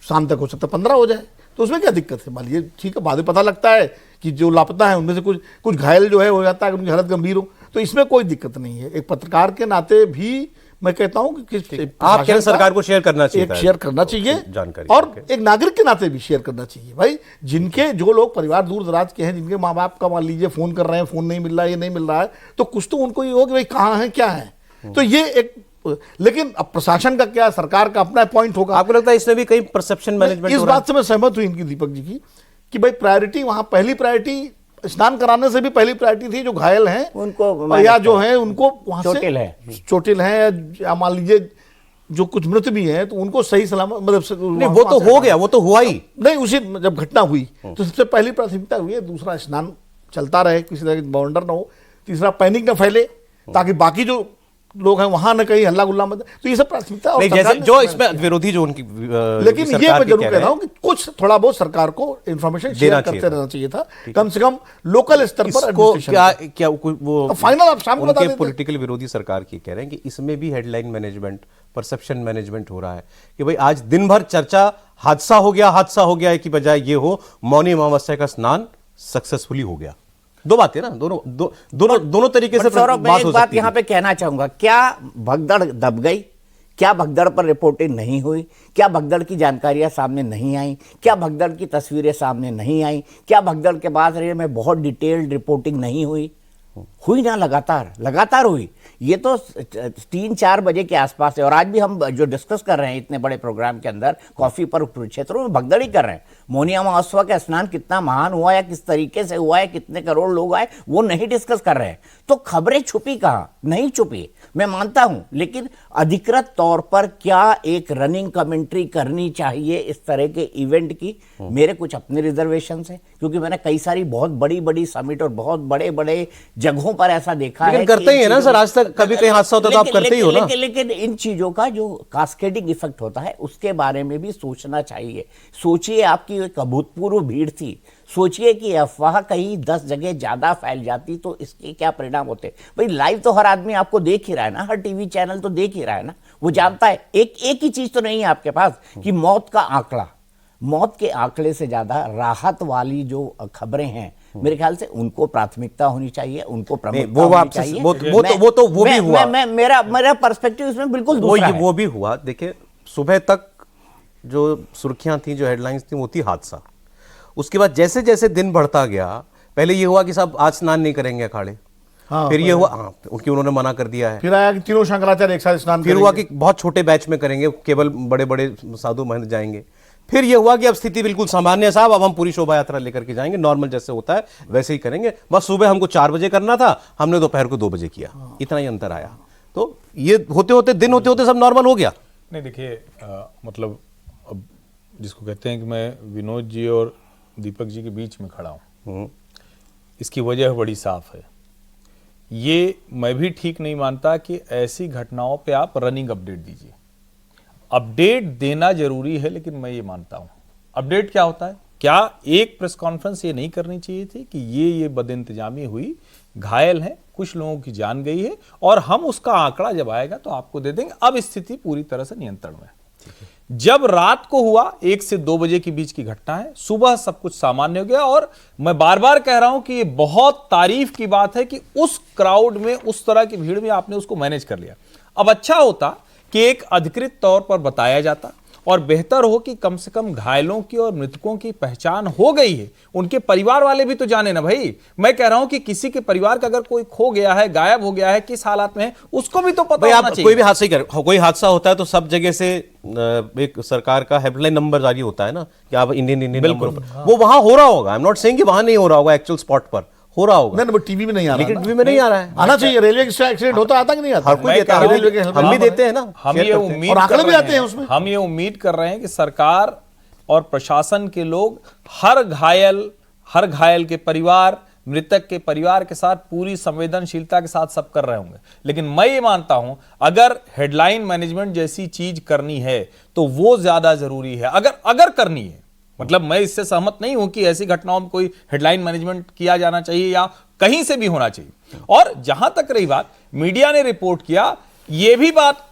शाम तक हो सकता 15 हो जाए, तो उसमें क्या दिक्कत है? मान लीजिए ठीक है, बाद में पता लगता है कि जो लापता है उनमें से कुछ घायल जो है हो जाता है, उनकी हालत गंभीर हो, तो इसमें कोई दिक्कत नहीं है। एक पत्रकार के नाते भी मैं कहता हूं कि आप कह सरकार को शेयर करना चाहिए, शेयर करना चाहिए जानकारी, और एक नागरिक के नाते भी शेयर करना चाहिए। भाई जिनके जो लोग परिवार दूर दराज के हैं, जिनके माँ बाप का मान लीजिए फोन कर रहे हैं, फोन नहीं मिल रहा है, ये नहीं मिल रहा है, तो कुछ तो उनको ये हो कि भाई कहाँ है, क्या है, तो ये एक, लेकिन अब प्रशासन का क्या, सरकार का अपना पॉइंट होगा। आपको लगता है इसमें भी कई परसेप्शन मैनेजमेंट इस बात से मैं सहमत हूं इनकी, दीपक जी की, कि भाई प्रायोरिटी वहां, पहली प्रायोरिटी स्नान कराने से भी पहले प्रायोरिटी थी जो घायल हैं उनको, या जो हैं उनको वहां से चोटिल है, या मान लीजिए जो कुछ मृत भी हैं, तो उनको सही सलामत, मतलब नहीं, वो तो हो गया, वो तो हुआ ही नहीं, उसी जब घटना हुई तो सबसे पहली प्राथमिकता हुई है, दूसरा स्नान चलता रहे, किसी तरह की बाउंडर ना हो, तीसरा पैनिक ना फैले, ताकि बाकी जो लोग हैं वहां न कहीं हल्ला गुल्ला मत, तो ये सब प्राथमिकता। नहीं, जैसे जो इसमें विरोधी जो उनकी, लेकिन ये मैं जरूर कह रहा हूं कि कुछ थोड़ा बहुत सरकार को इंफॉर्मेशन शेयर करते रहना चाहिए था, कम से कम लोकल स्तर पर। क्या वो फाइनल आप शाम को बता देते। पॉलिटिकल विरोधी सरकार की कह रहे हैं कि इसमें भी हेडलाइन मैनेजमेंट, परसेप्शन मैनेजमेंट हो रहा है कि भाई आज दिन भर चर्चा हादसा हो गया की बजाय ये हो मौनी अमावस्या का स्नान सक्सेसफुली हो गया। दो बातें ना, दोनों तरीके से सौरभ, मैं एक बात यहां पे कहना चाहूंगा, क्या भगदड़ दब गई? क्या भगदड़ पर रिपोर्टिंग नहीं हुई? क्या भगदड़ की जानकारियां सामने नहीं आई? क्या भगदड़ की तस्वीरें सामने नहीं आई? क्या भगदड़ के बाद में बहुत डिटेल्ड रिपोर्टिंग नहीं हुई? हुई ना, लगातार हुई। ये तो 3-4 बजे के आसपास है, और आज भी हम जो डिस्कस कर रहे हैं इतने बड़े प्रोग्राम के अंदर, कॉफी पर क्षेत्रों में भगदड़ ही कर रहे हैं। मौनी अमावस्या का स्नान कितना महान हुआ या किस तरीके से हुआ है, कितने करोड़ लोग आए, वो नहीं डिस्कस कर रहे हैं। तो खबरें छुपी कहाँ? नहीं छुपी, मैं मानता हूं, लेकिन अधिकृत तौर पर क्या एक रनिंग कमेंट्री करनी चाहिए इस तरह के इवेंट की? मेरे कुछ अपने रिजर्वेशन है, क्योंकि मैंने कई सारी बहुत बड़ी समिट और बहुत बड़े जगहों पर ऐसा देखा है। करते ही है ना सर, आज तक कभी कहीं हादसा होता है तो आप करते ही हो ना। लेकिन इन चीजों का जो कास्केडिंग इफेक्ट होता है उसके बारे में भी सोचना चाहिए। सोचिए आपकी एक अभूतपूर्व भीड़ थी, सोचिए कि अफवाह कहीं 10 जगह ज्यादा फैल जाती तो इसके क्या परिणाम होते। भाई लाइव तो हर आदमी आपको देख ही रहा है ना, हर टीवी चैनल तो देख ही रहा है ना, वो जानता है। एक ही चीज तो नहीं है आपके पास कि मौत का आंकड़ा, मौत के आंकड़े से ज्यादा राहत वाली जो खबरें हैं मेरे ख्याल से उनको प्राथमिकता होनी चाहिए, उनको प्रमुखता होनी चाहिए। वो भी हुआ। मेरा पर्सपेक्टिव इसमें बिल्कुल दूसरा है। वो भी हुआ। देखिए सुबह तक जो सुर्खियां थी, जो हेडलाइंस थी, वो थी हादसा। उसके बाद जैसे जैसे दिन बढ़ता गया, पहले ये हुआ कि साहब आज स्नान नहीं करेंगे अखाड़े, फिर ये हुआ उनकी उन्होंने मना कर दिया है, फिर आया कि तीनों शंकराचार्य एक साथ स्नान फिर हुआ कि बहुत छोटे बैच में करेंगे, केवल बड़े बड़े साधु महंत जाएंगे, फिर ये हुआ कि अब स्थिति बिल्कुल सामान्य है साहब, अब हम पूरी शोभा यात्रा लेकर के जाएंगे, नॉर्मल जैसे होता है वैसे ही करेंगे, बस सुबह हमको 4 बजे करना था, हमने दोपहर को 2 बजे किया, इतना ही अंतर आया। तो ये होते होते दिन होते होते सब नॉर्मल हो गया। नहीं देखिए, मतलब अब जिसको कहते हैं कि मैं विनोद जी और दीपक जी के बीच में खड़ा हूँ, इसकी वजह बड़ी साफ है। ये मैं भी ठीक नहीं मानता कि ऐसी घटनाओं पे आप रनिंग अपडेट दीजिए। अपडेट देना जरूरी है, लेकिन मैं ये मानता हूं अपडेट क्या होता है। क्या एक प्रेस कॉन्फ्रेंस ये नहीं करनी चाहिए थी कि ये बदइंतजामी हुई, घायल हैं, कुछ लोगों की जान गई है, और हम उसका आंकड़ा जब आएगा तो आपको दे देंगे। अब स्थिति पूरी तरह से नियंत्रण में है। जब रात को हुआ 1 से 2 बजे के बीच की घटना है, सुबह सब कुछ सामान्य हो गया। और मैं बार बार कह रहा हूं कि ये बहुत तारीफ की बात है कि उस क्राउड में, उस तरह की भीड़ में आपने उसको मैनेज कर लिया। अब अच्छा होता कि एक अधिकृत तौर पर बताया जाता, और बेहतर हो कि कम से कम घायलों की और मृतकों की पहचान हो गई है, उनके परिवार वाले भी तो जाने ना भाई। मैं कह रहा हूं कि किसी के परिवार का अगर कोई खो गया है, गायब हो गया है, किस हालात में है, उसको भी तो पता होना चाहिए। कोई भी हादसा ही कर, कोई हादसा होता है तो सब जगह से एक सरकार का हेल्पलाइन नंबर जारी होता है ना कि आप इंडियन नंबर पर, वो वहां हो रहा होगा। आई एम नॉट सेइंग कि वहां नहीं हो रहा होगा, एक्चुअल स्पॉट पर हो रहा होगा। नहीं, टीवी में नहीं आ रहा, लेकिन टीवी में नहीं आ रहा है। आना चाहिए। रेलवे एक्सीडेंट होता आता कि नहीं आता? हर कोई देता है, रेलवे के हम भी देते हैं ना, हम ये उम्मीद और आंकड़े भी आते हैं उसमें। हम ये उम्मीद कर रहे हैं कि सरकार और प्रशासन के लोग हर घायल के परिवार, मृतक के परिवार के साथ पूरी संवेदनशीलता के साथ सब कर रहे होंगे। लेकिन मैं ये मानता हूं अगर हेडलाइन मैनेजमेंट जैसी चीज करनी है तो वो ज्यादा जरूरी है। अगर करनी है, मतलब मैं इससे सहमत नहीं हूं कि ऐसी घटनाओं में कोई हेडलाइन मैनेजमेंट किया जाना चाहिए या कहीं से भी होना चाहिए। और जहां तक रही बात मीडिया ने रिपोर्ट किया, यह भी बात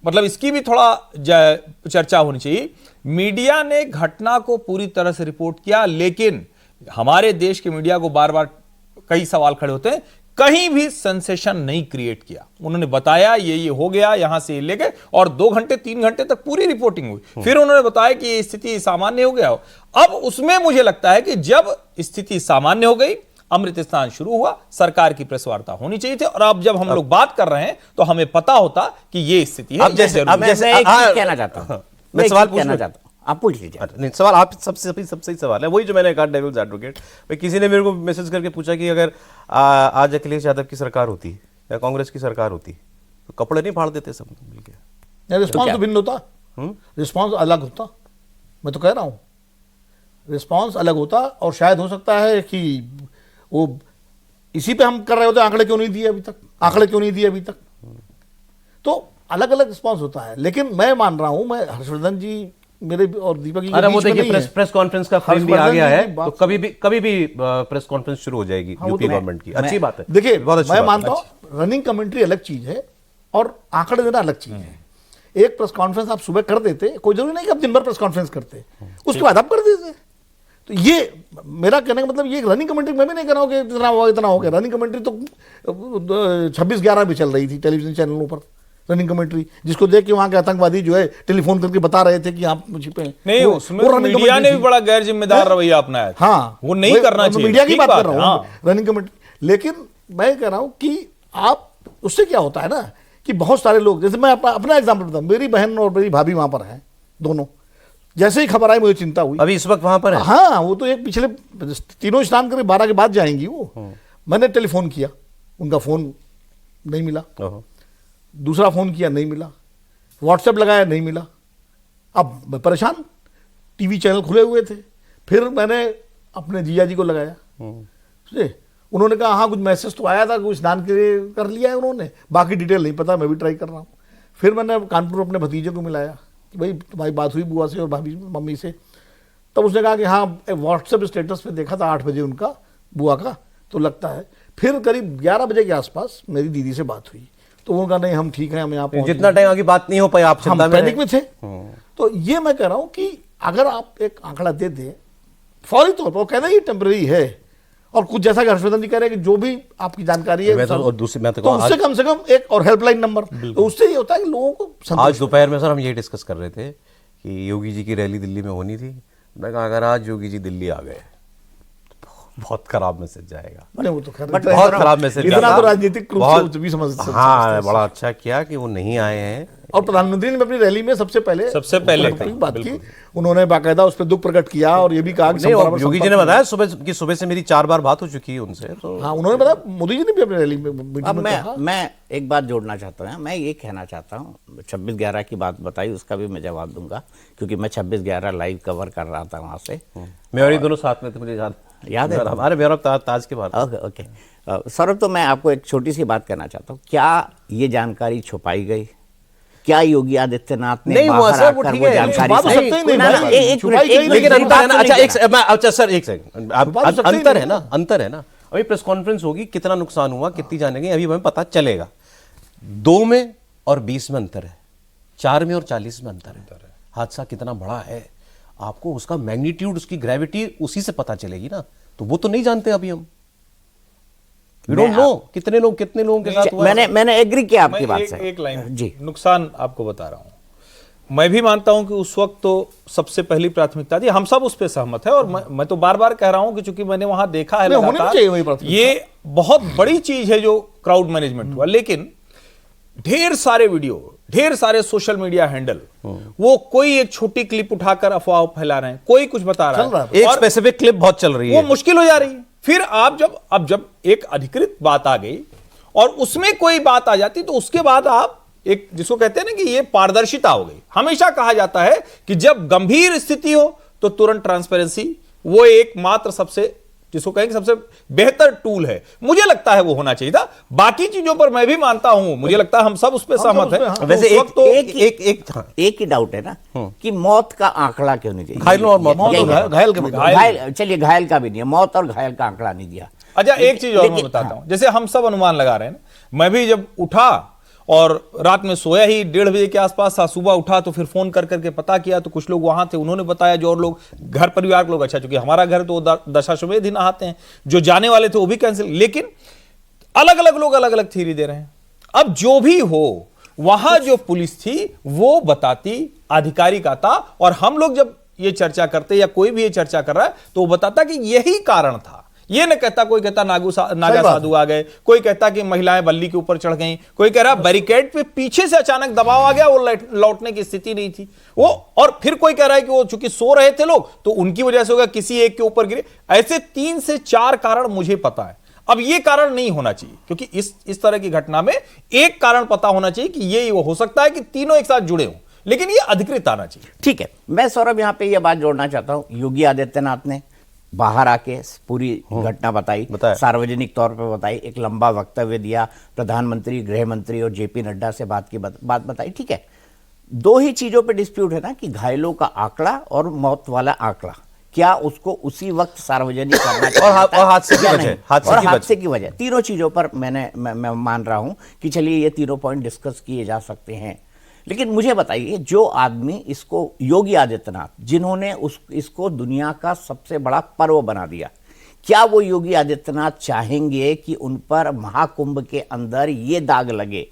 मतलब इसकी भी थोड़ा चर्चा होनी चाहिए। मीडिया ने घटना को पूरी तरह से रिपोर्ट किया, लेकिन हमारे देश के मीडिया को बार बार कई सवाल खड़े होते हैं, कहीं भी सेंसेशन नहीं क्रिएट किया। उन्होंने बताया ये हो गया, यहां से ले गए, और 2 घंटे 3 घंटे तक पूरी रिपोर्टिंग हुई। फिर उन्होंने बताया कि ये स्थिति सामान्य हो गया हो। अब उसमें मुझे लगता है कि जब स्थिति सामान्य हो गई, अमृत स्नान शुरू हुआ, सरकार की प्रेस वार्ता होनी चाहिए थी। और अब जब हम लोग बात कर रहे हैं तो हमें पता होता कि ये स्थिति है। मैं एक चीज कहना चाहता हूं, मैं सवाल पूछना चाहता हूं, आप पूछ लीजिए। नहीं, सवाल आप सबसे सही सवाल है, वही जो मैंने कहा डेविल्स एडवोकेट। भाई किसी ने मेरे को मैसेज करके पूछा कि अगर आज अखिलेश यादव की सरकार होती या कांग्रेस की सरकार होती तो कपड़े नहीं फाड़ देते सब मिलके? रिस्पॉन्स तो भिन्न होता, रिस्पॉन्स अलग होता। मैं तो कह रहा हूं रिस्पॉन्स अलग होता, और शायद हो सकता है कि वो इसी पे हम कर रहे होते, आंकड़े क्यों नहीं दिए अभी तक, तो अलग अलग रिस्पॉन्स होता है। लेकिन मैं मान रहा हूं, मैं हर्षवर्धन जी मेरे और दीपक जी, अरे वो देखिए प्रेस कॉन्फ्रेंस का फ्रेम भी आ गया है, तो कभी भी प्रेस कॉन्फ्रेंस शुरू हो जाएगी यूपी गवर्नमेंट की। अच्छी बात है। देखिए मैं मानता हूं रनिंग कमेंट्री अलग चीज है और आंकड़े देना अलग चीज है। एक प्रेस कॉन्फ्रेंस आप सुबह कर देते, कोई जरूरी नहीं कि आप दिन भर प्रेस कॉन्फ्रेंस करते, उसके बाद आप कर देते। तो ये मेरा कहने का मतलब, ये रनिंग कमेंट्री मैं भी नहीं कर रहा हूं कि इतना हो गया। रनिंग कमेंट्री तो 26/11 भी चल रही थी टेलीविजन चैनलों पर, रनिंग कमेंट्री, जिसको देख के वहां के आतंकवादी जो है टेलीफोन करके बता रहे थे कि आप छिपे हैं। नहीं, उसमें मीडिया ने भी बड़ा गैर जिम्मेदार रवैया अपनाया था। हाँ, वो नहीं करना चाहिए। मीडिया की बात कर रहा हूँ, रनिंग कमेंट्री। लेकिन मैं कह रहा हूं कि आप उससे क्या होता है ना कि बहुत सारे लोग, जैसे मैं अपना एग्जाम्पल बताऊं, मेरी बहन और मेरी भाभी वहां पर हैं दोनों। जैसे ही खबर आई मुझे चिंता हुई। अभी इस वक्त वहां पर है? हाँ, वो तो एक पिछले तीनों स्नान करके 12 के बाद जाएंगी वो। मैंने टेलीफोन किया, उनका फोन नहीं मिला, दूसरा फोन किया नहीं मिला, व्हाट्सएप लगाया नहीं मिला। अब मैं परेशान, टीवी चैनल खुले हुए थे। फिर मैंने अपने जीजा जी को लगाया, उन्होंने कहा हाँ कुछ मैसेज तो आया था, कुछ स्नान के लिए कर लिया है उन्होंने, बाकी डिटेल नहीं पता, मैं भी ट्राई कर रहा हूँ। फिर मैंने कानपुर अपने भतीजे को मिलाया कि भाई तुम्हारी बात हुई बुआ से और भाभी मम्मी से, तब उसने कहा कि हाँ व्हाट्सएप स्टेटस पे देखा था 8 बजे उनका बुआ का, तो लगता है। फिर करीब 11 बजे के आसपास मेरी दीदी से बात हुई, तो उन्होंने कहा नहीं हम ठीक हैं, हम यहाँ पहुंच जितना टाइम आगे बात नहीं हो पाई आप हम चिंता में पैनिक में थे। तो ये मैं कह रहा हूँ कि अगर आप एक आंकड़ा दे दें फौरी तौर पर, कहना ये टेम्पररी है, और कुछ जैसा कि हर्षवर्धन जी कह रहे हैं कि जो भी आपकी जानकारी है और दूसरी मैं तो उससे कम से कम एक और हेल्पलाइन नंबर, तो उससे ये होता है कि लोगों को आज दोपहर में सर हम ये डिस्कस कर रहे थे कि योगी जी की रैली दिल्ली में होनी थी। मैं कहा अगर आज योगी जी दिल्ली आ गए बहुत खराब मैसेज जाएगा, नहीं, वो तो खैर बहुत खराब मैसेज इतना तो राजनीतिक रूप से भी समझ हाँ बड़ा अच्छा किया कि वो नहीं आए हैं। और प्रधानमंत्री ने अपनी रैली में सबसे पहले बात की, उन्होंने बाकायदा उस पर दुख प्रकट किया और ये भी कहा कि योगी जी ने बताया सुबह से मेरी 4 बार बात हो चुकी है उनसे, तो हाँ उन्होंने बताया, मोदी जी ने भी अपनी रैली में अब मैं एक बात जोड़ना चाहता हूँ। मैं ये कहना चाहता हूँ 26/11 की बात बताई, उसका भी मैं जवाब दूंगा क्योंकि मैं 26/11 लाइव कवर कर रहा था वहां से। मैं और ये दोनों साथ में थे, मुझे याद है हमारे मेरा ताज के बाद। ओके सौरभ, तो मैं आपको एक छोटी सी बात कहना चाहता हूँ। क्या ये जानकारी छुपाई गई? क्या योगी आदित्यनाथ ने नहीं हुआ सर, वो ठीक है, जानकारी बात हो सकता ही नहीं, लेकिन अंतर है ना। अच्छा सर एक सेकंड, अंतर है ना। अभी प्रेस कॉन्फ्रेंस होगी, कितना नुकसान हुआ, कितनी जाने गई, अभी हमें पता चलेगा। 2 में और 20 में अंतर है, 4 में और 40 में अंतर है। हादसा कितना बड़ा है आपको उसका मैग्नीट्यूड, उसकी ग्रेविटी उसी से पता चलेगी ना, तो वो तो नहीं जानते अभी हम। We don't know कितने लोगों के साथ हुआ। मैंने एग्री किया आपकी बात से। एक लाइन जी, नुकसान आपको बता रहा हूं। मैं भी मानता हूं कि उस वक्त तो सबसे पहली प्राथमिकता थी, हम सब उस पर सहमत है, और मैं तो बार बार कह रहा हूं कि चूंकि मैंने वहां देखा है लगातार, ये बहुत बड़ी चीज है जो क्राउड मैनेजमेंट हुआ। लेकिन ढेर सारे वीडियो, ढेर सारे सोशल मीडिया हैंडल, वो कोई एक छोटी क्लिप उठाकर अफवाह फैला रहे हैं, कोई कुछ बता रहा है, एक स्पेसिफिक क्लिप बहुत चल रही है, वो मुश्किल हो जा रही है। फिर आप जब एक अधिकृत बात आ गई और उसमें कोई बात आ जाती, तो उसके बाद आप एक जिसको कहते हैं ना कि ये पारदर्शिता हो गई। हमेशा कहा जाता है कि जब गंभीर स्थिति हो तो तुरंत ट्रांसपेरेंसी, वो एकमात्र सबसे जिसको कहेंगे सबसे बेहतर टूल है। मुझे लगता है वो होना चाहिए था। बाकी चीजों पर मैं भी मानता हूं, मुझे लगता है हम सब उस पर सहमत हैं। वैसे एक ही डाउट है ना कि मौत का आंकड़ा क्यों नहीं दिया? घायलों और घायल, चलिए घायल का भी नहीं है, मौत और घायल का आंकड़ा नहीं दिया। अच्छा एक चीज और मैं बताता हूं, जैसे हम सब अनुमान लगा रहे हैं ना, मैं भी जब उठा और रात में सोया ही 1:30 बजे के आसपास था, सुबह उठा तो फिर फोन कर करके पता किया, तो कुछ लोग वहां थे, उन्होंने बताया, जो और लोग घर परिवार के लोग, अच्छा चूंकि हमारा घर तो दशाश्वमेध ही नहाते हैं, जो जाने वाले थे वो भी कैंसिल। लेकिन अलग अलग लोग अलग अलग थ्योरी दे रहे हैं। अब जो भी हो, वहां जो पुलिस थी वो बताती अधिकारी का था, और हम लोग जब ये चर्चा करते या कोई भी ये चर्चा कर रहा है तो वो बताता कि यही कारण था। ये न कहता, कोई कहता नागा साधु आ गए, कोई कहता कि महिलाएं बल्ली के ऊपर चढ़ गईं, कोई कह रहा बैरिकेड पे पीछे से अचानक दबाव आ गया, वो लौटने की स्थिति नहीं थी वो, और फिर कोई कह रहा है कि वो चूंकि सो रहे थे लोग तो उनकी वजह से होगा, किसी एक के ऊपर गिरे। ऐसे 3 से 4 कारण मुझे पता है। अब ये कारण नहीं होना चाहिए, क्योंकि इस तरह की घटना में एक कारण पता होना चाहिए कि ये वो हो सकता है कि तीनों एक साथ जुड़े हों, लेकिन ये अधिकृत आना चाहिए। ठीक है, मैं सौरभ यहां पे ये बात जोड़ना चाहता हूं। योगी आदित्यनाथ ने बाहर आके पूरी घटना बताई, सार्वजनिक तौर पे बताई, एक लंबा वक्तव्य दिया, प्रधानमंत्री, गृह मंत्री और जेपी नड्डा से बात बताई। ठीक है, 2 ही चीजों पे डिस्प्यूट है ना कि घायलों का आंकड़ा और मौत वाला आंकड़ा, क्या उसको उसी वक्त सार्वजनिक करना चाहिए और हादसे की वजह, तीनों चीजों पर मैं मान रहा हूं कि चलिए ये तीनों पॉइंट डिस्कस किए जा सकते हैं। लेकिन मुझे बताइए, जो आदमी इसको, योगी आदित्यनाथ, जिन्होंने इसको दुनिया का सबसे बड़ा पर्व बना दिया, क्या वो योगी आदित्यनाथ चाहेंगे कि उन पर महाकुंभ के अंदर ये दाग लगे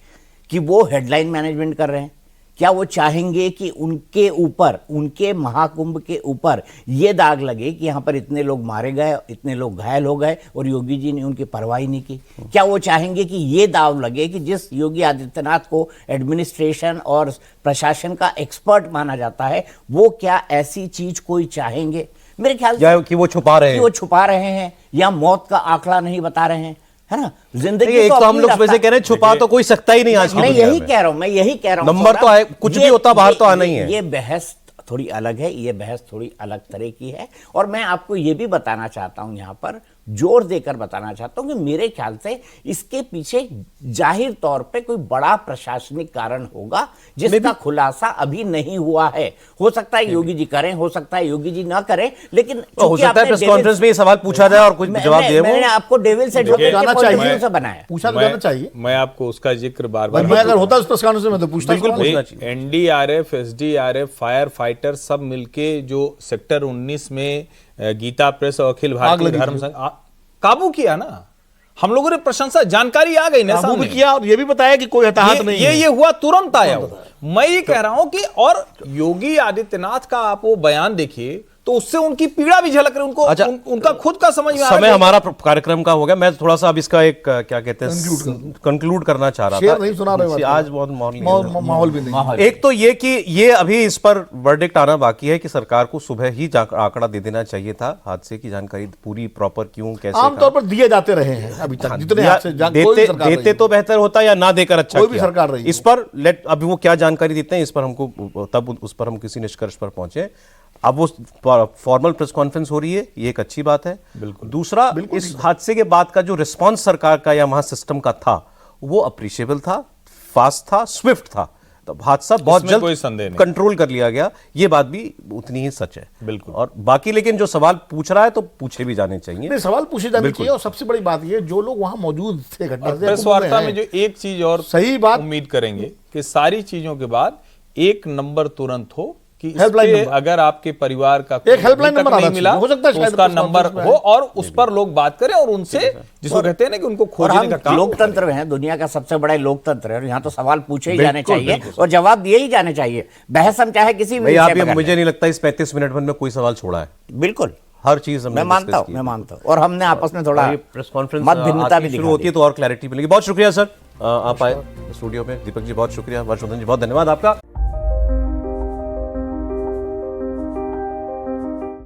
कि वो हेडलाइन मैनेजमेंट कर रहे हैं? क्या वो चाहेंगे कि उनके ऊपर, उनके महाकुंभ के ऊपर ये दाग लगे कि यहां पर इतने लोग मारे गए, इतने लोग घायल हो गए और योगी जी ने उनकी परवाह नहीं की? क्या वो चाहेंगे कि ये दाग लगे कि जिस योगी आदित्यनाथ को एडमिनिस्ट्रेशन और प्रशासन का एक्सपर्ट माना जाता है, वो क्या ऐसी चीज कोई चाहेंगे? मेरे ख्याल से कि वो छुपा रहे हैं या मौत का आंकड़ा नहीं बता रहे हैं, है ना? जिंदगी एक तो हम लोग वैसे कह रहे हैं छुपा तो कोई सकता ही नहीं आज की मैं यही कह रहा हूं नंबर तो है, कुछ भी होता बाहर तो आना ही है। ये बहस थोड़ी अलग है, ये बहस थोड़ी अलग तरह की है। और मैं आपको ये भी बताना चाहता हूं यहां पर, जोर देकर बताना चाहता हूं कि मेरे ख्याल से इसके पीछे जाहिर तौर पे कोई बड़ा प्रशासनिक कारण होगा जिसका खुलासा अभी नहीं हुआ है। हो सकता है योगी जी करें, हो सकता है योगी जी ना करें, लेकिन हो सकता है प्रेस कॉन्फ्रेंस में ये सवाल पूछा जाए और कुछ जवाब दे। मैंने आपको डेविल से जाना चाहिए से बनाया, पूछा तो जाना चाहिए। मैं आपको उसका जिक्र बार बार, मैं अगर होता उस प्रेस कॉन्फ्रेंस में मैं तो पूछता। बिल्कुल पूछना चाहिए। एनडीआरएफ, एसडीआरएफ, फायर फाइटर सब मिलके जो सेक्टर 19 में गीता प्रेस और अखिल भारतीय धर्म संघ काबू किया ना, हम लोगों ने प्रशंसा, जानकारी आ गई ना काबू भी किया और ये भी बताया कि कोई हताहत नहीं है। ये हुआ, तुरंत आया वो। मैं ये कह रहा हूं कि और योगी आदित्यनाथ का आप वो बयान देखिए तो उससे उनकी पीड़ा भी झलक रही, उनको अच्छा, उनका खुद का समझ में आ रहा है। समय हमारा कार्यक्रम का हो गया। मैं थोड़ा सा अब इसका एक क्या कहते हैं कंक्लूड करना चाह रहा शेर नहीं सुना रहे था। आज बहुत माहौल भी नहीं। एक तो ये कि ये अभी इस पर वर्डिक्ट आना बाकी है कि सरकार को सुबह ही आंकड़ा दे देना चाहिए था, हादसे की जानकारी पूरी प्रॉपर क्यों कैसे आमतौर पर दिए जाते रहे हैं अभी तक जितने हादसे देते तो बेहतर होता या ना देकर अच्छा कोई भी सरकार रही इस पर अभी वो क्या जानकारी देते हैं इस पर हमको तब उस पर हम किसी निष्कर्ष पर पहुंचे। अब वो फॉर्मल प्रेस कॉन्फ्रेंस हो रही है, ये एक अच्छी बात है। बिल्कुल। दूसरा, इस हादसे के बाद का जो रिस्पांस सरकार का या वहां सिस्टम का था वो अप्रिशिएबल था, फास्ट था, स्विफ्ट था। तो हादसा बहुत जल्द कंट्रोल कर लिया गया, ये बात भी उतनी ही सच है। बिल्कुल। और बाकी लेकिन जो सवाल पूछ रहा है तो पूछे भी जाने चाहिए। नहीं, सवाल पूछे जाने चाहिए। और सबसे बड़ी बात ये, जो लोग वहां मौजूद थे घटना से, प्रेस वार्ता में जो एक चीज और सही बात उम्मीद करेंगे कि सारी चीजों के बाद एक नंबर तुरंत हो कि हेल्पलाइन नंबर, अगर आपके परिवार का एक हेल्पलाइन नंबर नहीं मिला हो सकता है, तो उसका नंबर हो और उस पर लोग बात करें और उनसे जिसको कहते हैं ना कि उनको खोजने का काम। लोकतंत्र में है, दुनिया का सबसे बड़ा लोकतंत्र है और यहाँ तो सवाल पूछे ही जाने चाहिए और जवाब दिए ही जाने चाहिए। बहस हम चाहे किसी भी आप मुझे नहीं लगता इस 35 मिनट में कोई सवाल छोड़ा है। बिल्कुल, हर चीज मैं मानता हूं और हमने आपस में थोड़ा प्रेस कॉन्फ्रेंस मत भिन्नता भी शुरू होती है तो और क्लैरिटी मिलेगी। बहुत शुक्रिया सर, आप आए स्टूडियो में। दीपक जी बहुत शुक्रिया, वर्षवर्धन जी बहुत धन्यवाद आपका।